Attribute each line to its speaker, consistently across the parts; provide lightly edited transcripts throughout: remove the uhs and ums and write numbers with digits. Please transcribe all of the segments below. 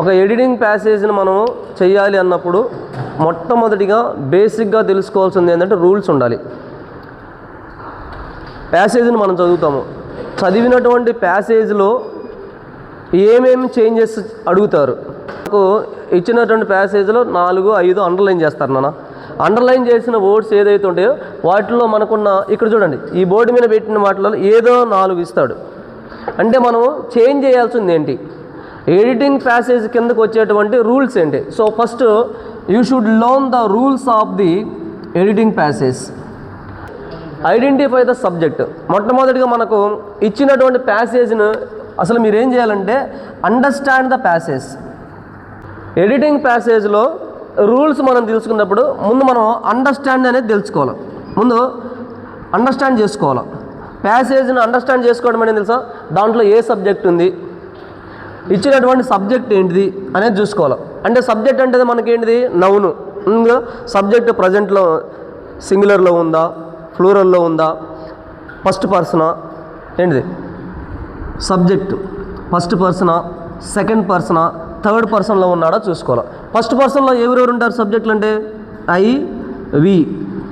Speaker 1: ఒక ఎడిటింగ్ ప్యాసేజ్ని మనం చేయాలి అన్నప్పుడు మొట్టమొదటిగా బేసిక్గా తెలుసుకోవాల్సింది ఏంటంటే రూల్స్ ఉండాలి. ప్యాసేజ్ని మనం చదువుతాము, చదివినటువంటి ప్యాసేజ్లో ఏమేమి చేంజెస్ అడుగుతారు. నాకు ఇచ్చినటువంటి ప్యాసేజ్లో 4-5 అండర్లైన్ చేస్తారు నాన్న. అండర్లైన్ చేసిన వర్డ్స్ ఏదైతే ఉంటాయో వాటిలో మనకున్న ఇక్కడ చూడండి, ఈ బోర్డు మీద పెట్టిన వాటిలో ఏదో 4 ఇస్తాడు. అంటే మనం చేంజ్ చేయాల్సింది ఏంటి, ఎడిటింగ్ ప్యాసేజ్ కిందకు వచ్చేటువంటి రూల్స్ ఏంటి. So first you should learn the rules of the editing passage. Identify the subject. మొట్టమొదటిగా మనకు ఇచ్చినటువంటి ప్యాసేజ్ను అసలు మీరు ఏం చేయాలంటే అండర్స్టాండ్ ద ప్యాసేజ్. ఎడిటింగ్ ప్యాసేజ్లో రూల్స్ మనం తెలుసుకున్నప్పుడు ముందు మనం అండర్స్టాండ్ అనేది తెలుసుకోవాలి, ముందు అండర్స్టాండ్ చేసుకోవాలి. ప్యాసేజ్ని అండర్స్టాండ్ చేసుకోవడం అనేది తెలుసా, దాంట్లో ఏ సబ్జెక్ట్ ఉంది, ఇచ్చినటువంటి సబ్జెక్ట్ ఏంటిది అనేది చూసుకోవాలి. అంటే సబ్జెక్ట్ అంటే మనకేంటిది నౌను. సబ్జెక్ట్ ప్రజెంట్లో సింగులర్లో ఉందా, ఫ్లూరల్లో ఉందా, ఫస్ట్ పర్సనా, ఏంటిది సబ్జెక్టు ఫస్ట్ పర్సనా, సెకండ్ పర్సనా, థర్డ్ పర్సన్లో ఉన్నాడో చూసుకోవాలి. ఫస్ట్ పర్సన్లో ఎవరెవరు ఉంటారు సబ్జెక్టులు అంటే ఐ, వి.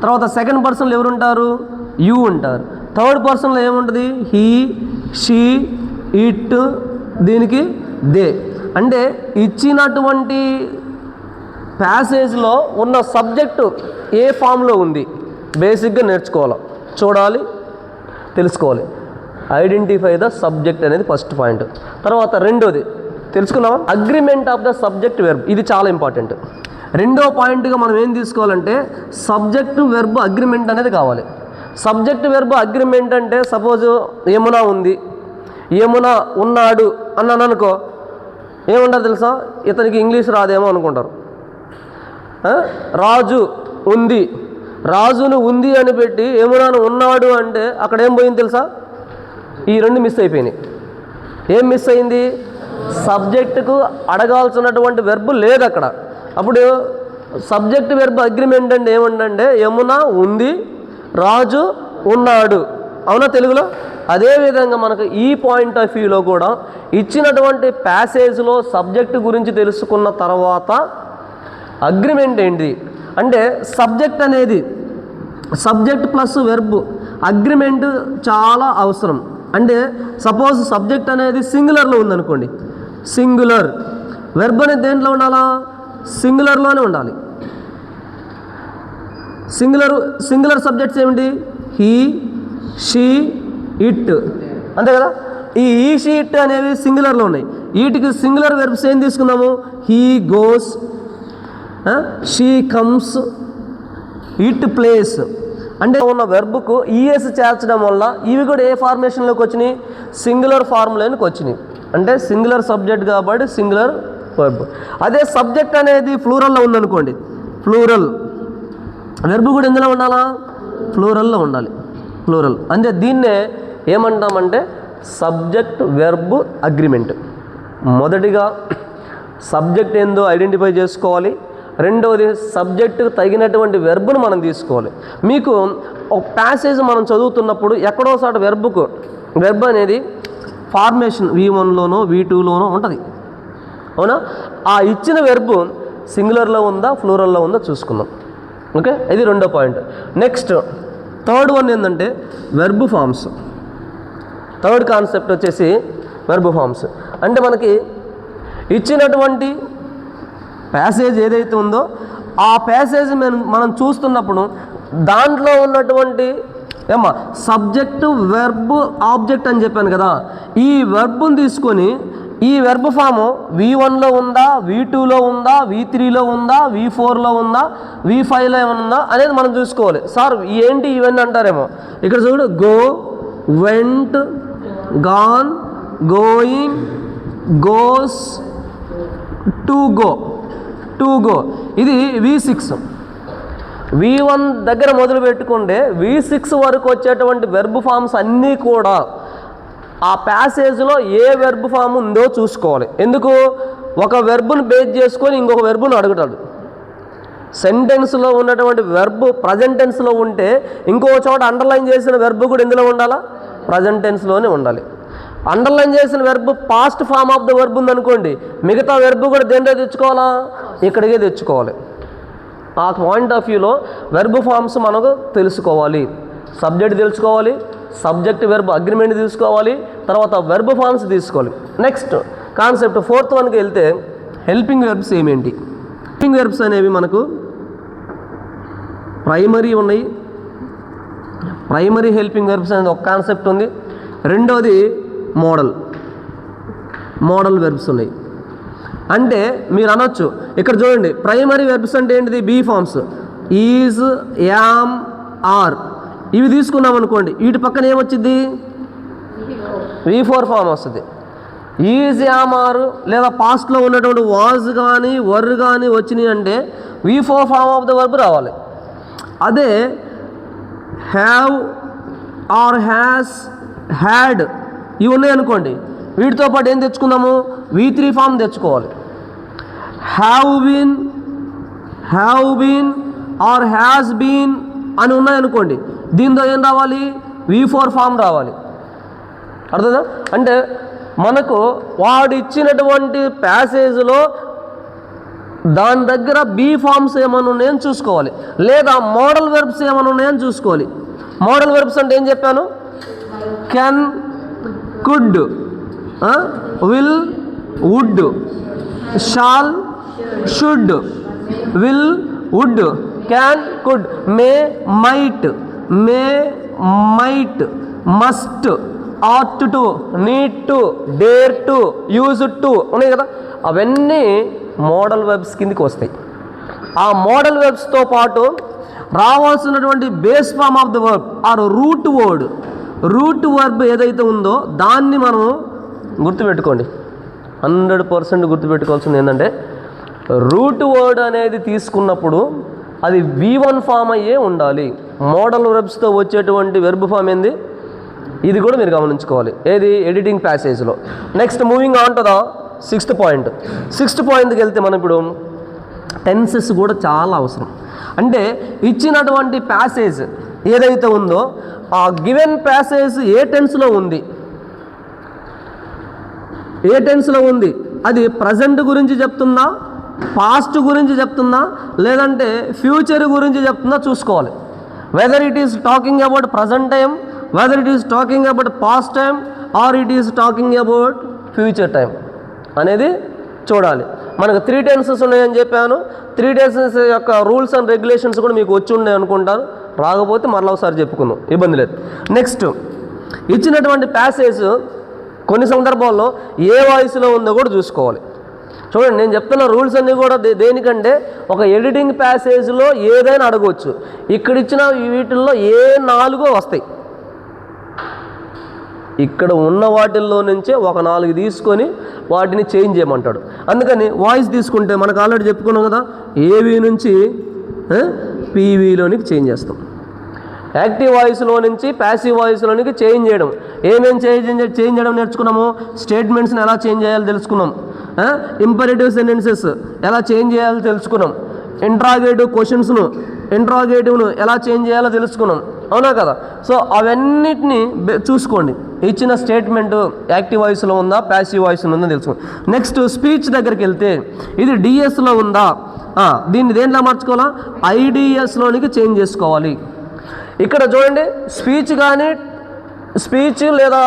Speaker 1: తర్వాత సెకండ్ పర్సన్లో ఎవరు ఉంటారు, యూ ఉంటారు. థర్డ్ పర్సన్లో ఏముంటుంది, హీ, షీ, ఇట్, దీనికి దే. అంటే ఇచ్చినటువంటి ప్యాసేజ్లో ఉన్న సబ్జెక్టు ఏ ఫామ్లో ఉంది బేసిక్గా నేర్చుకోవాలి, చూడాలి, తెలుసుకోవాలి. ఐడెంటిఫై ద సబ్జెక్ట్ అనేది ఫస్ట్ పాయింట్. తర్వాత రెండోది తెలుసుకున్నావా, agreement of the subject verb. ఇది చాలా ఇంపార్టెంట్. రెండో పాయింట్గా మనం ఏం తీసుకోవాలంటే సబ్జెక్ట్ వెర్బ్ అగ్రిమెంట్ అనేది కావాలి. సబ్జెక్ట్ వెర్బ్ అగ్రిమెంట్ అంటే సపోజ్ యమున ఉంది, యమున ఉన్నాడు అన్నాను అనుకో, ఏమంటారు తెలుసా, ఇతనికి ఇంగ్లీష్ రాదేమో అనుకుంటారు. రాజు ఉంది, రాజును ఉంది అని పెట్టి యమునను ఉన్నాడు అంటే అక్కడ ఏం పోయింది తెలుసా, ఈ రెండు మిస్ అయిపోయినాయి. ఏం మిస్ అయింది, సబ్జెక్టుకు అడగాల్సినటువంటి వెర్బ్ లేదు అక్కడ. అప్పుడు సబ్జెక్ట్ వెర్బ్ అగ్రిమెంట్ అంటే ఏమంటే యమున ఉంది, రాజు ఉన్నాడు, అవునా తెలుగులో. అదేవిధంగా మనకు ఈ పాయింట్ ఆఫ్ వ్యూలో కూడా ఇచ్చినటువంటి ప్యాసేజ్లో సబ్జెక్టు గురించి తెలుసుకున్న తర్వాత అగ్రిమెంట్ ఏంటి అంటే సబ్జెక్ట్ అనేది సబ్జెక్ట్ ప్లస్ వెర్బ్ అగ్రిమెంట్ చాలా అవసరం. అంటే సపోజ్ సబ్జెక్ట్ అనేది సింగులర్లో ఉందనుకోండి, సింగులర్ వెర్బ్ అనేది దేంట్లో ఉండాలా, సింగులర్లోనే ఉండాలి. సింగులర్ సబ్జెక్ట్స్ ఏమిటి, హీ, షీ, ఇట్, అంతే కదా. ఈ షీ, ఇట్ అనేవి సింగులర్లో ఉన్నాయి. వీటికి సింగులర్ వెర్బ్స్ ఏం తీసుకున్నాము, he goes, she comes, it place. అంటే ఉన్న వెర్బ్కు ఈఎస్ చేర్చడం వల్ల ఇవి కూడా ఏ ఫార్మేషన్లోకి వచ్చినాయి, సింగులర్ ఫార్ములాకి వచ్చినాయి. అంటే సింగులర్ సబ్జెక్ట్ కాబట్టి సింగులర్ వెర్బ్. అదే సబ్జెక్ట్ అనేది ఫ్లూరల్లో ఉందనుకోండి, ఫ్లూరల్ వెర్బ్ కూడా ఎందులో ఉండాలా, ఫ్లూరల్లో ఉండాలి, ఫ్లూరల్. అంటే దీన్నే ఏమంటామంటే సబ్జెక్ట్ వెర్బ్ అగ్రిమెంట్. మొదటిగా సబ్జెక్ట్ ఏందో ఐడెంటిఫై చేసుకోవాలి, రెండవది సబ్జెక్టుకు తగినటువంటి వెర్బ్ను మనం తీసుకోవాలి. మీకు ఒక ప్యాసేజ్ మనం చదువుతున్నప్పుడు ఎక్కడోసారి వెర్బ్ అనేది ఫార్మేషన్ V1లోనో V2లోనో ఉంటుంది, అవునా. ఆ ఇచ్చిన వెర్బ్ సింగులర్లో ఉందా ఫ్లూరల్లో ఉందా చూసుకుందాం. ఓకే, ఇది రెండో పాయింట్. నెక్స్ట్ థర్డ్ వన్ ఏంటంటే వెర్బ్ ఫామ్స్. థర్డ్ కాన్సెప్ట్ వచ్చేసి వెర్బ్ ఫామ్స్. అంటే మనకి ఇచ్చినటువంటి ప్యాసేజ్ ఏదైతే ఉందో ఆ ప్యాసేజ్ మనం చూస్తున్నప్పుడు దాంట్లో ఉన్నటువంటి సబ్జెక్టు వెర్బ్ ఆబ్జెక్ట్ అని చెప్పాను కదా, ఈ వెర్బ్ని తీసుకొని ఈ వెర్బ్ ఫాము V1లో ఉందా, V2లో ఉందా, V3లో ఉందా, V4లో ఉందా, V5లో ఏమైనా ఉందా అనేది మనం చూసుకోవాలి. సార్ ఏంటి ఇవన్నీ అంటారేమో, ఇక్కడ చూడు, go, vent, gone, going, goes, to go, ఇది V6. V1 దగ్గర మొదలు పెట్టుకుంటే V6 వరకు వచ్చేటువంటి వెర్బ్ ఫామ్స్ అన్నీ కూడా ఆ ప్యాసేజ్లో ఏ వెర్బ్ ఫామ్ ఉందో చూసుకోవాలి. ఎందుకు, ఒక వెర్బ్ను బేస్ చేసుకొని ఇంకొక వెర్బ్ను అడుగుతాడు. సెంటెన్స్లో ఉన్నటువంటి వెర్బ్ ప్రజెంట్ టెన్స్లో ఉంటే ఇంకో చోట అండర్లైన్ చేసిన వెర్బ్ కూడా ఎందులో ఉండాలా, ప్రజెంట్ టెన్స్లోనే ఉండాలి. అండర్లైన్ చేసిన verb past form of the verb ఉందనుకోండి, మిగతా వెర్బ్ కూడా దేంట్లో తెచ్చుకోవాలా? ఇక్కడికే తెచ్చుకోవాలి. ఆ పాయింట్ ఆఫ్ వ్యూలో వెర్బ్ ఫామ్స్ మనకు తెలుసుకోవాలి. సబ్జెక్ట్ తెలుసుకోవాలి, సబ్జెక్ట్ వెర్బ్ అగ్రిమెంట్ తీసుకోవాలి, తర్వాత వెర్బ్ ఫామ్స్ తీసుకోవాలి. నెక్స్ట్ కాన్సెప్ట్ 4th వన్కి వెళ్తే హెల్పింగ్ వెర్బ్స్ ఏమేంటి? హెల్పింగ్ వెర్బ్స్ అనేవి మనకు ప్రైమరీ ఉన్నాయి. ప్రైమరీ హెల్పింగ్ వెర్బ్స్ అనేది ఒక కాన్సెప్ట్ ఉంది. రెండోది మోడల్ వెర్బ్స్ ఉన్నాయి. అంటే మీరు అనొచ్చు, ఇక్కడ చూడండి, ప్రైమరీ వెర్బ్స్ అంటే ఏంటిది? Be forms, is, am, are. ఇవి తీసుకున్నాం అనుకోండి, వీటి పక్కన ఏమొచ్చింది? V4 ఫామ్ వస్తుంది. ఈజ్, యామ్, ఆర్ లేదా పాస్ట్లో ఉన్నటువంటి వాజ్ కానీ వర్ కానీ వచ్చినాయి అంటే V4 form of the verb రావాలి. అదే హ్యావ్ ఆర్ హ్యాస్, హ్యాడ్ ఇవి ఉన్నాయి అనుకోండి, వీటితో పాటు ఏం తెచ్చుకుందాము? V3 ఫామ్ తెచ్చుకోవాలి. Have been or has been అని ఉన్నాయనుకోండి, దీంతో ఏం రావాలి? V4 ఫామ్ రావాలి. అర్థదా? అంటే మనకు వాడు ఇచ్చినటువంటి ప్యాసేజ్లో దాని దగ్గర బీ ఫామ్స్ ఏమైనా ఉన్నాయని చూసుకోవాలి, లేదా మోడల్ వెర్బ్స్ ఏమైనా ఉన్నాయని చూసుకోవాలి. మోడల్ వెర్బ్స్ అంటే ఏం చెప్పాను? Can, could, will, would, shall, should, will, would, can, could, may, might, must, ought to, need to, dare to, use to ఉన్నాయి కదా, అవన్నీ మోడల్ వెర్బ్స్ కిందకి వస్తాయి. ఆ మోడల్ వెర్బ్స్తో పాటు రావాల్సినటువంటి base form of the verb or root verb ఏదైతే ఉందో దాన్ని మనం గుర్తుపెట్టుకోండి. 100% గుర్తుపెట్టుకోవాల్సింది ఏంటంటే, రూట్ వర్డ్ అనేది తీసుకున్నప్పుడు అది V1 ఫామ్ అయ్యే ఉండాలి. మోడల్ వెర్బ్స్తో వచ్చేటువంటి వెర్బ్ ఫామ్ ఏంది? ఇది కూడా మీరు గమనించుకోవాలి. ఏది? ఎడిటింగ్ ప్యాసేజ్లో. Next moving on to the 6th point. 6th పాయింట్కి వెళ్తే మనం ఇప్పుడు టెన్సెస్ కూడా చాలా అవసరం. అంటే ఇచ్చినటువంటి ప్యాసేజ్ ఏదైతే ఉందో ఆ గివెన్ ప్యాసేజ్ ఏ టెన్స్లో ఉంది, అది ప్రజెంట్ గురించి చెప్తుందా, పాస్ట్ గురించి చెప్తుందా, లేదంటే ఫ్యూచర్ గురించి చెప్తుందా చూసుకోవాలి. Whether it is talking about present time, whether it is talking about past time, or it is talking about future time అనేది చూడాలి. మనకు 3 టెన్సెస్ ఉన్నాయని చెప్పాను. 3 టెన్సెస్ యొక్క రూల్స్ అండ్ రెగ్యులేషన్స్ కూడా మీకు వచ్చి ఉన్నాయి అనుకుంటాను. రాకపోతే మరలా ఒకసారి చెప్పుకుందాం, ఇబ్బంది లేదు. నెక్స్ట్ ఇచ్చినటువంటి ప్యాసేజ్ కొన్ని సందర్భాల్లో ఏ వాయిస్లో ఉందో కూడా చూసుకోవాలి. చూడండి, నేను చెప్తున్న రూల్స్ అన్నీ కూడా దేనికంటే ఒక ఎడిటింగ్ ప్యాసేజ్లో ఏదైనా అడగవచ్చు. ఇక్కడ ఇచ్చిన వీటిల్లో ఏ 4 వస్తాయి. ఇక్కడ ఉన్న వాటిల్లో నుంచే ఒక 4 తీసుకొని వాటిని చేంజ్ చేయమంటాడు. అందుకని వాయిస్ తీసుకుంటే మనకు ఆల్రెడీ చెప్పుకున్నాం కదా, ఏవి నుంచి పీవీలోనికి చేంజ్ చేస్తాం. యాక్టివ్ వాయిస్లో నుంచి ప్యాసివ్ వాయిస్లోనికి చేంజ్ చేయడం. ఏమేమి చేంజ్ చేయడం నేర్చుకున్నాము? స్టేట్మెంట్స్ని ఎలా చేంజ్ చేయాలో తెలుసుకున్నాం. ఇంపరేటివ్ సెంటెన్సెస్ ఎలా చేంజ్ చేయాలో తెలుసుకున్నాం. ఇంట్రాగేటివ్ను ఎలా చేంజ్ చేయాలో తెలుసుకున్నాం. అవునా కదా? సో అవన్నిటిని చూసుకోండి. ఇచ్చిన స్టేట్మెంట్ యాక్టివ్ వాయిస్లో ఉందా, ప్యాసివ్ వాయిస్లో ఉందా తెలుసుకోండి. నెక్స్ట్ స్పీచ్ దగ్గరికి వెళ్తే ఇది డిఎస్లో ఉందా, దీన్ని దేంట్లో మార్చుకోవాలా? ఐడిఎస్లోనికి చేంజ్ చేసుకోవాలి. ఇక్కడ చూడండి, స్పీచ్ లేదా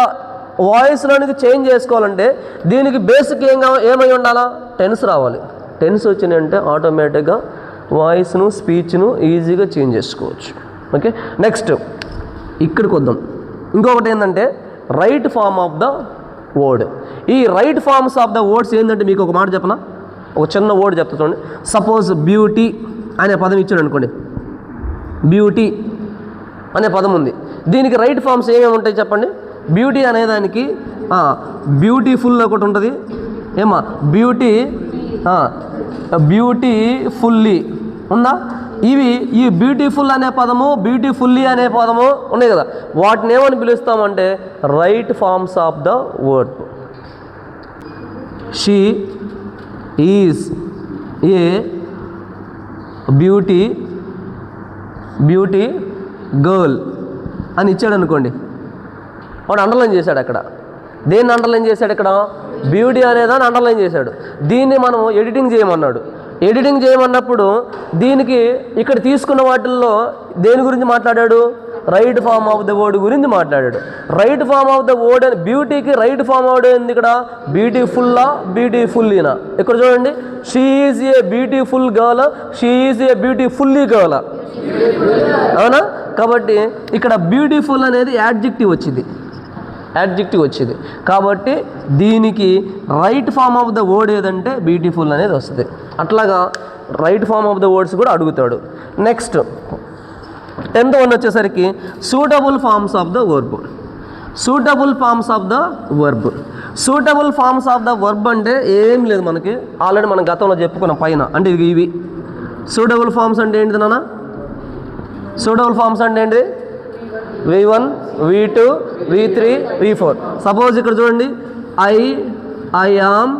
Speaker 1: వాయిస్లోనికి చేంజ్ చేసుకోవాలంటే దీనికి బేసిక్ ఏమై ఉండాలా? టెన్స్ రావాలి. టెన్స్ వచ్చినాయంటే ఆటోమేటిక్గా వాయిస్ను స్పీచ్ను ఈజీగా చేంజ్ చేసుకోవచ్చు. ఓకే, నెక్స్ట్ ఇక్కడికి వద్దాం. ఇంకొకటి ఏంటంటే right form of the word. ఈ right forms of the words ఏంటంటే మీకు ఒక మాట చెప్పనా, ఒక చిన్న వర్డ్ చెప్తా చూడండి. సపోజ్ బ్యూటీ అనే పదం ఇచ్చాడు అనుకోండి, బ్యూటీ అనే పదం ఉంది. దీనికి రైట్ ఫార్మ్స్ ఏమేమి ఉంటాయి చెప్పండి. బ్యూటీ అనేదానికి బ్యూటిఫుల్ ఒకటి ఉంటుంది. ఏమా బ్యూటిఫుల్లీ ఉందా? ఈ బ్యూటిఫుల్ అనే పదము, బ్యూటిఫుల్లీ అనే పదము ఉన్నాయి కదా, వాటిని ఏమని పిలుస్తామంటే right forms of the word. She is a beauty girl అని ఇచ్చాడు అనుకోండి, వాడు అండర్లైన్ చేశాడు అక్కడ. దేన్ని అండర్లైన్ చేశాడు ఇక్కడ? బ్యూటీ అనేదాన్ని అండర్లైన్ చేశాడు. దీన్ని మనం ఎడిటింగ్ చేయమన్నాడు. ఎడిటింగ్ చేయమన్నప్పుడు దీనికి ఇక్కడ తీసుకున్న వాటిల్లో దేని గురించి మాట్లాడాడు? Right form of the word గురించి మాట్లాడాడు. Right form of the word అని బ్యూటీకి రైట్ ఫామ్ ఆఫ్ ఏంది ఇక్కడ? బ్యూటిఫుల్లా బ్యూటిఫుల్లీనా? ఇక్కడ చూడండి, she is a beautiful girl, she is a beautifully girl, అవునా? కాబట్టి ఇక్కడ బ్యూటిఫుల్ అనేది యాడ్జెక్టివ్ వచ్చింది. కాబట్టి దీనికి right form of the word ఏదంటే బ్యూటిఫుల్ అనేది వస్తుంది. అట్లాగా right form of the words కూడా అడుగుతాడు. నెక్స్ట్ 10th వన్ వచ్చేసరికి suitable forms of the verb. Suitable forms of the verb అంటే ఏం లేదు, మనకి ఆల్రెడీ మనం గతంలో చెప్పుకున్నాం పైన. అంటే ఇవి సూటబుల్ ఫార్మ్స్ అంటే ఏంటిది నాన్న? సూటబుల్ ఫార్మ్స్ అంటే ఏంటిది? V1, V2, V3, V4. Suppose ఇక్కడ చూడండి, ఐ యామ్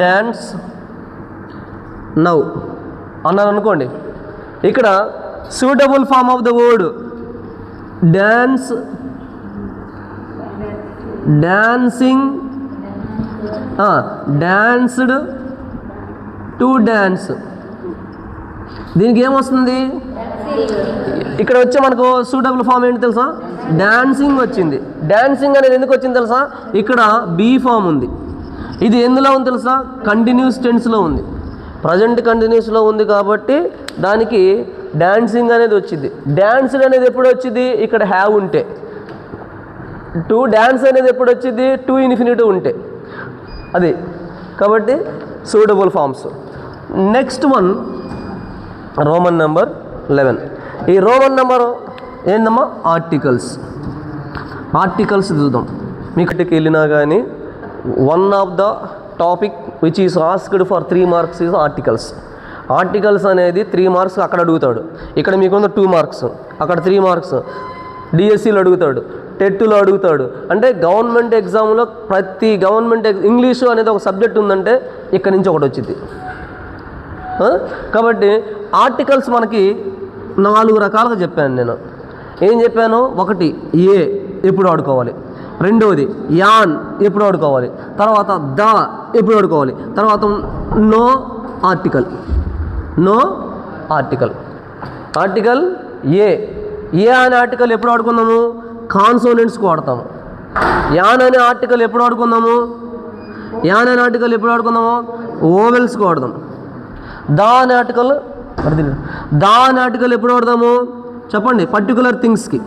Speaker 1: డాన్స్ నౌ అన్నారు అనుకోండి. ఇక్కడ suitable form of the word dancing, danced to dance. దీనికి ఏమొస్తుంది? ఇక్కడ వచ్చే మనకు సూటబుల్ ఫామ్ ఏంటి తెలుసా? డాన్సింగ్ వచ్చింది. డాన్సింగ్ అనేది ఎందుకు వచ్చింది తెలుసా? ఇక్కడ బీ ఫామ్ ఉంది. ఇది ఎందులో ఉంది తెలుసా? కంటిన్యూస్ టెన్స్లో ఉంది, ప్రజెంట్ కంటిన్యూస్లో ఉంది. కాబట్టి దానికి డాన్సింగ్ అనేది వచ్చింది. డాన్స్డ్ అనేది ఎప్పుడు వచ్చింది? ఇక్కడ హ్యావ్ ఉంటే. టు డాన్స్ అనేది ఎప్పుడు వచ్చింది? టు ఇన్ఫినిటివ్ ఉంటే. అది కాబట్టి suitable forms. Next one Roman number 11. ఈ రోమన్ నెంబర్ ఏందమ్మా? ఆర్టికల్స్ చూద్దాం. మీకటికి వెళ్ళినా కానీ one of the topic which is asked for 3 marks is articles అనేది 3 మార్క్స్ అక్కడ అడుగుతాడు. ఇక్కడ మీకున్న 2 మార్క్స్, అక్కడ 3 మార్క్స్. డిఎస్సిలో అడుగుతాడు, టెట్లో అడుగుతాడు. అంటే గవర్నమెంట్ ఎగ్జామ్లో ప్రతి ఇంగ్లీషు అనేది ఒక సబ్జెక్ట్ ఉందంటే ఇక్కడ నుంచి ఒకటి వచ్చింది. కాబట్టి ఆర్టికల్స్ మనకి 4 రకాలుగా చెప్పాను నేను. ఏం చెప్పాను? ఒకటి ఏ ఎప్పుడు వాడుకోవాలి, రెండవది యాన్ ఎప్పుడు వాడుకోవాలి, తర్వాత ద ఎప్పుడు వాడుకోవాలి, తర్వాత నో ఆర్టికల్ ఏ అనే ఆర్టికల్ ఎప్పుడు వాడుకున్నాము? కాన్సోనెంట్స్కి వాడతాము. యాన్ అనే ఆర్టికల్ ఎప్పుడు వాడుకున్నాము? ఓవెల్స్కి వాడదాం. దా అనే ఆర్టికల్ ఎప్పుడు వాడదాము చెప్పండి? పర్టికులర్ థింగ్స్కి.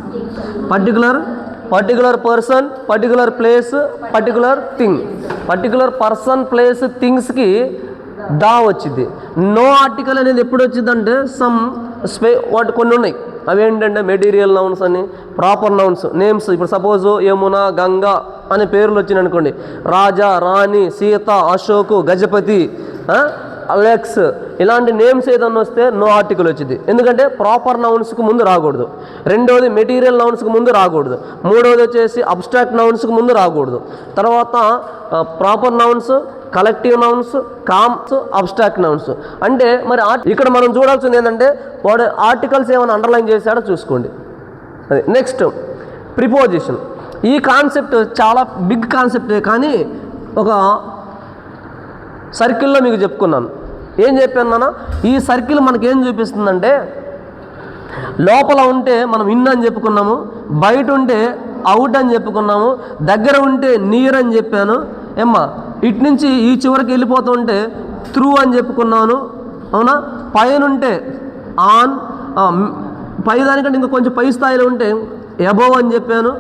Speaker 1: Particular person, particular place, particular thing. Particular person, place, థింగ్స్కి దా వచ్చింది. నో ఆర్టికల్ అనేది ఎప్పుడు వచ్చిందంటే వాటి కొన్ని ఉన్నాయి. అవి ఏంటంటే మెటీరియల్ నౌన్స్ అని, ప్రాపర్ నౌన్స్, నేమ్స్. ఇప్పుడు సపోజు యమున, గంగా అనే పేర్లు వచ్చినాయి అనుకోండి. రాజా, రాణి, సీత, అశోకు, గజపతి, అలెక్స్, ఇలాంటి నేమ్స్ ఏదన్నా వస్తే నో ఆర్టికల్ వచ్చింది. ఎందుకంటే ప్రాపర్ నౌన్స్కి ముందు రాకూడదు. రెండవది మెటీరియల్ నౌన్స్కి ముందు రాకూడదు. మూడవది వచ్చేసి అబ్స్ట్రాక్ట్ నౌన్స్కి ముందు రాకూడదు. తర్వాత proper nouns, collective nouns, comms, abstract nouns. అంటే మరి ఇక్కడ మనం చూడాల్సింది ఏంటంటే వాడు ఆర్టికల్స్ ఏమైనా అండర్లైన్ చేశాడో చూసుకోండి. అది నెక్స్ట్ ప్రిపోజిషన్. ఈ కాన్సెప్ట్ చాలా బిగ్ కాన్సెప్టే, కానీ ఒక సర్కిల్లో మీకు చెప్పుకున్నాను. ఏం చెప్పాను నాన్న? ఈ సర్కిల్ మనకేం చూపిస్తుందంటే, లోపల ఉంటే మనం ఇన్ అని చెప్పుకున్నాము, బయట ఉంటే అవుట్ అని చెప్పుకున్నాము, దగ్గర ఉంటే నియర్ అని చెప్పాను. ఇటు నుంచి ఈ చివరికి వెళ్ళిపోతుంటే త్రూ అని చెప్పుకున్నాను, అవునా? పైన ఉంటే ఆన్, పై దానికంటే ఇంకా కొంచెం పై స్థాయిలో ఉంటే అబోవ్ అని చెప్పాను.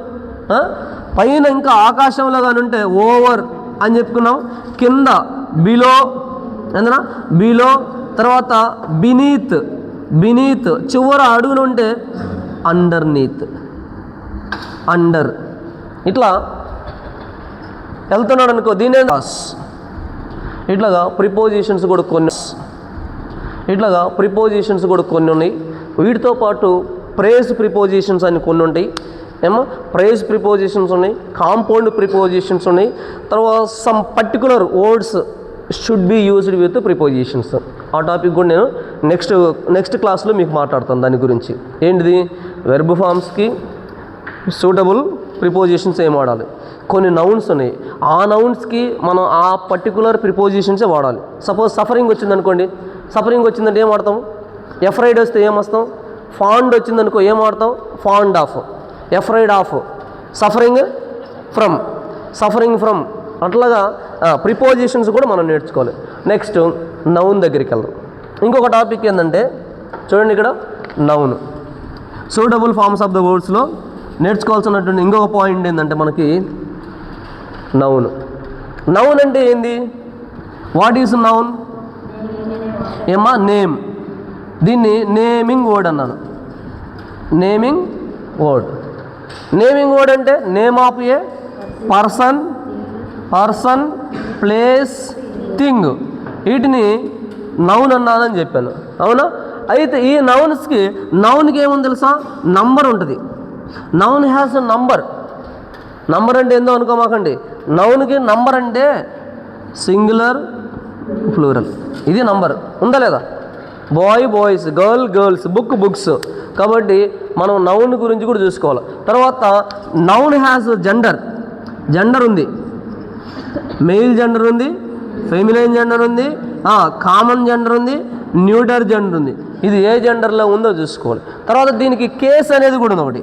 Speaker 1: పైన ఇంకా ఆకాశంలో కానీ ఉంటే ఓవర్ అని చెప్పుకున్నాం. కింద బిలో, ఏందన్నా బిలో. తర్వాత బినీత్, చివర అడుగున ఉంటే అండర్. ఇట్లా వెళ్తున్నాడు అనుకో, దీనే ఇట్లాగా ప్రిపోజిషన్స్ కూడా కొన్ని ఉన్నాయి. వీటితో పాటు ప్రేజ్ ప్రిపోజిషన్స్ అని కొన్ని ఉంటాయి. ప్రేజ్ ప్రిపోజిషన్స్ ఉన్నాయి, కాంపౌండ్ ప్రిపోజిషన్స్ ఉన్నాయి. తర్వాత some particular words should be used with prepositions. ఆ టాపిక్ కూడా నేను నెక్స్ట్ క్లాస్లో మీకు మాట్లాడతాను దాని గురించి. ఏంటిది? వెర్బ్ ఫామ్స్కి సూటబుల్ ప్రిపోజిషన్స్ ఏం వాడాలి. కొన్ని నౌన్స్ ఉన్నాయి, ఆ నౌన్స్కి మనం ఆ పర్టికులర్ ప్రిపోజిషన్సే వాడాలి. సపోజ్ సఫరింగ్ వచ్చిందనుకోండి, సఫరింగ్ వచ్చిందంటే ఏం వాడతాం? ఎఫ్రైడ్ వస్తే ఏం వస్తాం? ఫాండ్ వచ్చిందనుకో ఏం వాడతాం? Fond of. Afraid of. Suffering from, suffering from. అట్లాగా ప్రిపోజిషన్స్ కూడా మనం నేర్చుకోవాలి. నెక్స్ట్ నౌన్ దగ్గరికి వెళ్దాం. ఇంకొక టాపిక్ ఏంటంటే చూడండి, ఇక్కడ noun suitable forms of the వర్డ్స్లో నేర్చుకోవాల్సినటువంటి ఇంకొక పాయింట్ ఏంటంటే మనకి నౌన్. నౌన్ అంటే ఏంది? What is noun? ఏమా నేమ్. దీన్ని నేమింగ్ వర్డ్ అన్నాను. Naming word. నేమింగ్ వర్డ్ అంటే name of a person, place, thing. వీటిని నౌన్ అన్నానని చెప్పాను, అవునా? అయితే ఈ నౌన్కి ఏముంది తెలుసా? నంబర్ ఉంటుంది. Noun has a number. Number అంటే ఏందో అనుకోమాకండి. నౌన్కి నంబర్ అంటే సింగులర్, ప్లూరల్. ఇది నంబర్ ఉందా లేదా? Boy boys, girl girls, books. కాబట్టి మనం నౌన్ గురించి కూడా చూసుకోవాలి. తర్వాత నౌన్ హ్యాస్ జెండర్ ఉంది. మెయిల్ జెండర్ ఉంది, ఫెమినైన్ జెండర్ ఉంది, కామన్ జెండర్ ఉంది, న్యూటర్ జెండర్ ఉంది. ఇది ఏ జెండర్లో ఉందో చూసుకోవాలి. తర్వాత దీనికి కేస్ అనేది కూడా ఉంది ఒకటి.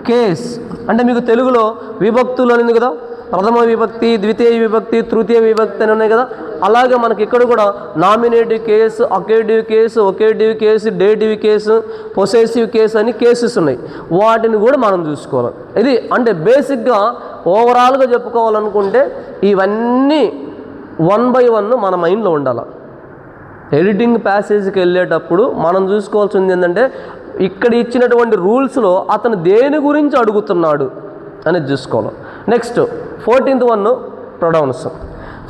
Speaker 1: కేస్ అంటే మీకు తెలుగులో విభక్తులు అని ఉంది కదా, ప్రథమ విభక్తి, ద్వితీయ విభక్తి, తృతీయ విభక్తి అని ఉన్నాయి కదా. అలాగే మనకి ఇక్కడ కూడా nominative case, accusative case, vocative case, dative case, possessive case అని కేసెస్ ఉన్నాయి. వాటిని కూడా మనం చూసుకోవాలి. ఇది అంటే బేసిక్గా ఓవరాల్గా చెప్పుకోవాలనుకుంటే ఇవన్నీ 1 by 1 మన మైండ్లో ఉండాలి. ఎడిటింగ్ ప్యాసేజ్కి వెళ్ళేటప్పుడు మనం చూసుకోవాల్సింది ఏంటంటే ఇక్కడ ఇచ్చినటువంటి రూల్స్లో అతను దేని గురించి అడుగుతున్నాడు అనేది చూసుకోవాలి. Next 14th one pronounce.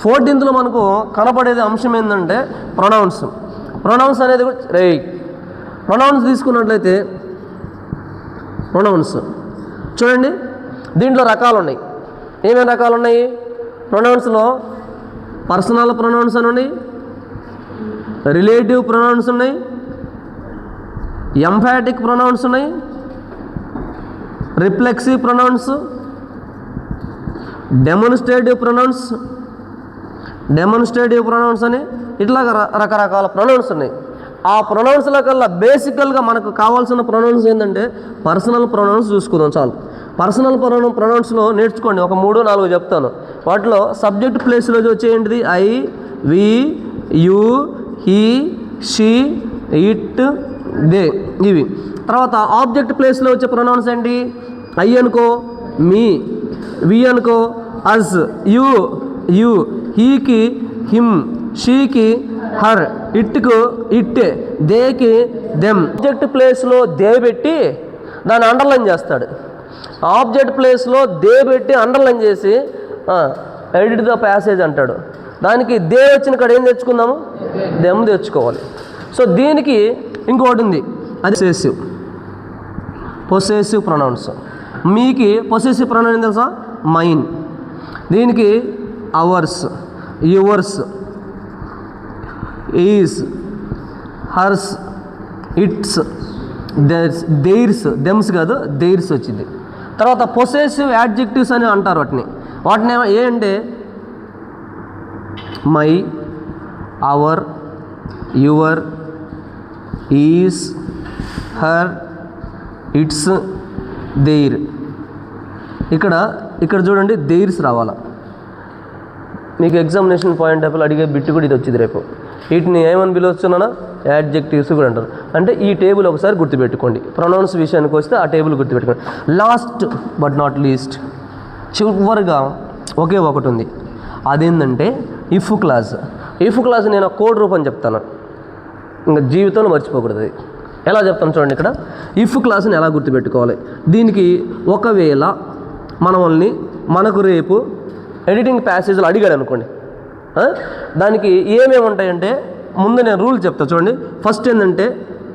Speaker 1: 14th మనకు కనపడేది అంశం ఏంటంటే ప్రొనౌన్స్ అనేది ప్రొనౌన్స్ తీసుకున్నట్లయితే ప్రొనౌన్స్ చూడండి, దీంట్లో రకాలు ఉన్నాయి. ఏమేమి రకాలు ఉన్నాయి? ప్రొనౌన్స్లో పర్సనల్ ప్రొనౌన్స్ అని ఉన్నాయి, రిలేటివ్ ప్రొనౌన్స్ ఉన్నాయి, ఎంఫాటిక్ ప్రొనౌన్స్ ఉన్నాయి, రిఫ్లెక్సివ్ ప్రొనౌన్స్, డెమోన్స్ట్రేటివ్ ప్రొనౌన్స్ అని ఇట్లా రకరకాల ప్రొనౌన్స్ ఉన్నాయి. ఆ ప్రొనౌన్స్ల కల్లా బేసికల్గా మనకు కావాల్సిన ప్రొనౌన్స్ ఏంటంటే పర్సనల్ ప్రొనౌన్స్ చూసుకుందాం చాలు. పర్సనల్ ప్రొనౌన్స్లో నేర్చుకోండి, ఒక 3-4 చెప్తాను. వాటిలో సబ్జెక్ట్ ప్లేస్లో వచ్చేయంటిది I, we, you, he, she, it, they, ఇవి. తర్వాత ఆబ్జెక్ట్ ప్లేస్లో వచ్చే ప్రొనౌన్స్ ఏంటి? ఐ అనుకో మీ, వి అనుకో అస్, యు, హీకి హిమ్, షీకి హర్, ఇట్కు ఇట్టే, దేకి దెమ్. ఆబ్జెక్ట్ ప్లేస్లో దే పెట్టి దాన్ని అండర్లైన్ చేస్తాడు. ఆబ్జెక్ట్ ప్లేస్లో దే పెట్టి అండర్లైన్ చేసి ఎడిట్ ద ప్యాసేజ్ అంటాడు. దానికి దే వచ్చిన కాడ ఏం తెచ్చుకుందాము? దెమ్ తెచ్చుకోవాలి. సో దీనికి ఇంకోటి ఉంది, అది పొసెసివ్ ప్రొనౌన్స్. మీకు పొసెసివ్ ప్రొనౌన్ ఏం తెలుసా? మైన్. దీనికి ours, yours, his, hers, its, theirs, thems కాదు దెయిర్స్ వచ్చింది. తర్వాత పొసెసివ్ యాడ్జెక్టివ్స్ అని అంటారు వాటిని ఏ అంటే my, our, your, his, her, its, their. ఇక్కడ చూడండి దెయిర్స్ రావాలా. మీకు ఎగ్జామినేషన్ పాయింట్ ఆఫ్ అడిగే బిట్ కూడా ఇది వచ్చింది రేపు. వీటిని ఏమని పిలుస్తున్నానా? యాడ్జెక్టివ్స్ కూడా అంటారు. అంటే ఈ టేబుల్ ఒకసారి గుర్తుపెట్టుకోండి. ప్రొనౌన్స్ విషయానికి వస్తే ఆ టేబుల్ గుర్తుపెట్టుకోండి. లాస్ట్ బట్ నాట్ లీస్ట్, చివరిగా ఒకే ఒకటి ఉంది. అదేంటంటే ఇఫ్ క్లాజ్. నేను ఒక కోడ్ రూపం చెప్తాను, ఇంకా జీవితంలో మర్చిపోకూడదు. ఎలా చెప్తాను చూడండి. ఇక్కడ ఇఫ్ క్లాస్ని ఎలా గుర్తుపెట్టుకోవాలి? దీనికి ఒకవేళ మనకు రేపు ఎడిటింగ్ ప్యాసేజ్లు అడిగాడు అనుకోండి, దానికి ఏమేమి ఉంటాయంటే ముందు నేను రూల్ చెప్తా చూడండి. ఫస్ట్ ఏంటంటే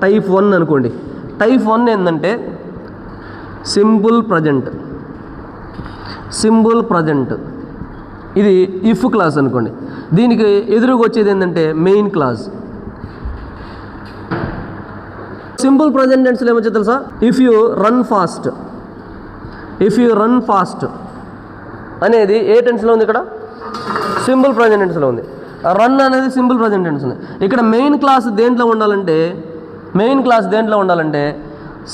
Speaker 1: టైప్ 1 అనుకోండి. టైప్ 1 ఏంటంటే సింపుల్ ప్రజెంట్. ఇది ఇఫ్ క్లాస్ అనుకోండి. దీనికి ఎదురుగా వచ్చేది ఏంటంటే మెయిన్ క్లాజ్. సింపుల్ ప్రజెంట్ టెన్స్లో ఏమొచ్చో తెలుసా? If you run fast, if you run fast అనేది ఏ టెన్స్లో ఉంది? ఇక్కడ సింపుల్ ప్రజెంట్ టెన్స్లో ఉంది. రన్ అనేది సింపుల్ ప్రజెంట్ టెన్స్ ఉంది. ఇక్కడ మెయిన్ క్లాస్ దేంట్లో ఉండాలంటే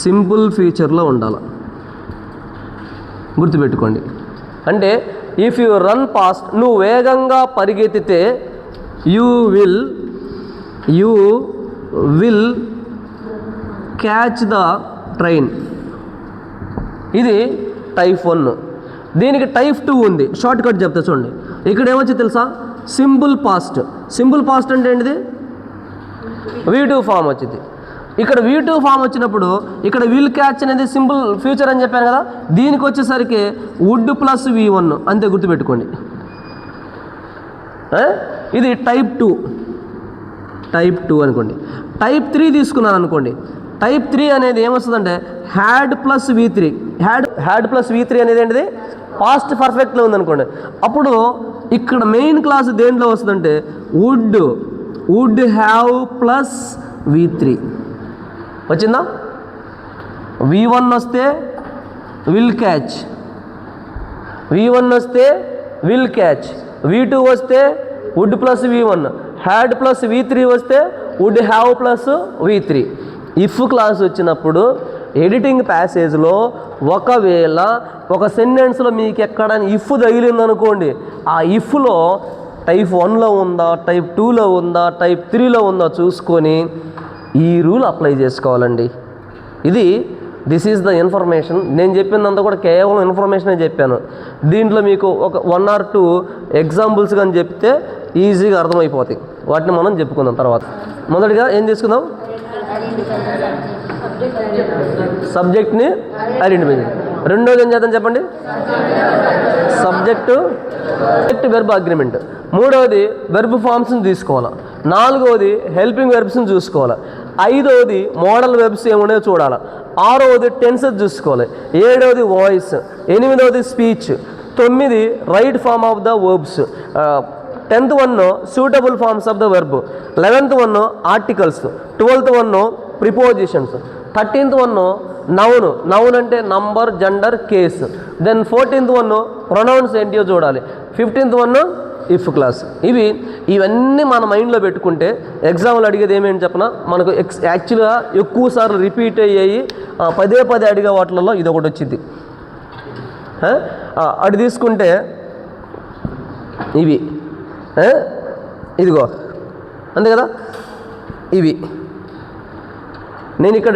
Speaker 1: సింపుల్ ఫ్యూచర్లో ఉండాలి. గుర్తుపెట్టుకోండి. అంటే ఇఫ్ యూ రన్ ఫాస్ట్, నువ్వు వేగంగా పరిగెత్తితే you will catch the train. ఇది టైప్ 1. దీనికి టైప్ 2 ఉంది. షార్ట్ కట్ చెప్తా చూడండి. ఇక్కడ ఏమొచ్చి తెలుసా? Simple past. సింపుల్ పాస్ట్ అంటే ఏంటిది? V2 ఫామ్ వచ్చింది. ఇక్కడ V2 ఫామ్ వచ్చినప్పుడు ఇక్కడ విల్ క్యాచ్ అనేది సింపుల్ ఫ్యూచర్ అని చెప్పాను కదా, దీనికి వచ్చేసరికి వుడ్ ప్లస్ V1 అంతే, గుర్తుపెట్టుకోండి. ఇది టైప్ 2 అనుకోండి. టైప్ 3 తీసుకున్నాను అనుకోండి. టైప్ 3 అనేది ఏమొస్తుందంటే had plus V3. Had plus V3 అనేది ఏంటిది? పాస్ట్ పర్ఫెక్ట్లో ఉందనుకోండి. అప్పుడు ఇక్కడ మెయిన్ క్లాస్ దేంట్లో వస్తుందంటే వుడ్ హ్యావ్ ప్లస్ V3 వచ్చిందా? V1 వస్తే విల్ క్యాచ్, V1 వస్తే విల్ క్యాచ్, V2 వస్తే would plus V1, had plus V3 వస్తే would have plus V3. If clause వచ్చినప్పుడు ఎడిటింగ్ ప్యాసేజ్లో ఒకవేళ ఒక సెంటెన్స్లో మీకు ఎక్కడ ఇఫ్ తగిలిందనుకోండి, ఆ ఇఫ్లో టైప్ 1లో ఉందా, టైప్ 2లో ఉందా, టైప్ 3లో ఉందా చూసుకొని ఈ రూల్ అప్లై చేసుకోవాలండి. This is the information. నేను చెప్పిందంతా కూడా కేవలం ఇన్ఫర్మేషనే చెప్పాను. దీంట్లో మీకు ఒక 1 or 2 ఎగ్జాంపుల్స్ కానీ చెప్తే ఈజీగా అర్థమైపోతాయి. వాటిని మనం చెప్పుకుందాం తర్వాత. మొదటిగా ఏం తీసుకుందాం? సబ్జెక్ట్ని ఐడెంటిఫై చేయండి. రెండోది ఏం చేద్దాం చెప్పండి? Subject verb agreement. మూడవది వెర్బ్ ఫామ్స్ని తీసుకోవాలి. నాలుగవది హెల్పింగ్ వెర్బ్స్ని చూసుకోవాలి. ఐదవది మోడల్ వెర్బ్స్ ఏమున్నాయో చూడాలి. ఆరవది టెన్సెస్ చూసుకోవాలి. ఏడవది వాయిస్. ఎనిమిదవది speech. 9 right form of the verbs. 10th one suitable forms of the verb. 11th one articles. 12th one prepositions. 13th one noun అంటే number, gender, case. Then 14th one pronouns ఏంటియో చూడాలి. 15th one if clause. ఇవన్నీ మన మైండ్లో పెట్టుకుంటే ఎగ్జామ్లో అడిగేది ఏమేమి చెప్పినా మనకు యాక్చువల్గా ఎక్కువ సార్లు రిపీట్ అయ్యాయి పదే అడిగే వాటిలలో ఇది ఒకటి వచ్చింది. అటు తీసుకుంటే ఇదిగో అంతే కదా. నేను ఇక్కడ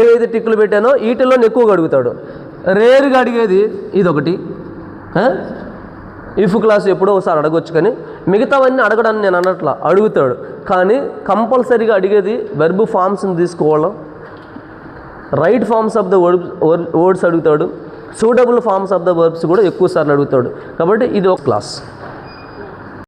Speaker 1: ఏవైతే టిక్కులు పెట్టానో వీటిల్లో ఎక్కువగా అడుగుతాడు. రేరుగా అడిగేది ఇదొకటి. ఇఫ్ క్లాస్ ఎప్పుడో ఒకసారి అడగొచ్చు, కానీ మిగతావన్నీ అడగడాన్ని నేను అన్నట్లా అడుగుతాడు. కానీ కంపల్సరీగా అడిగేది వెర్బ్ ఫామ్స్ని తీసుకోవడం, right forms of the words అడుగుతాడు, suitable forms of the verbs కూడా ఎక్కువ సార్లు అడుగుతాడు. కాబట్టి ఇది ఒక క్లాస్.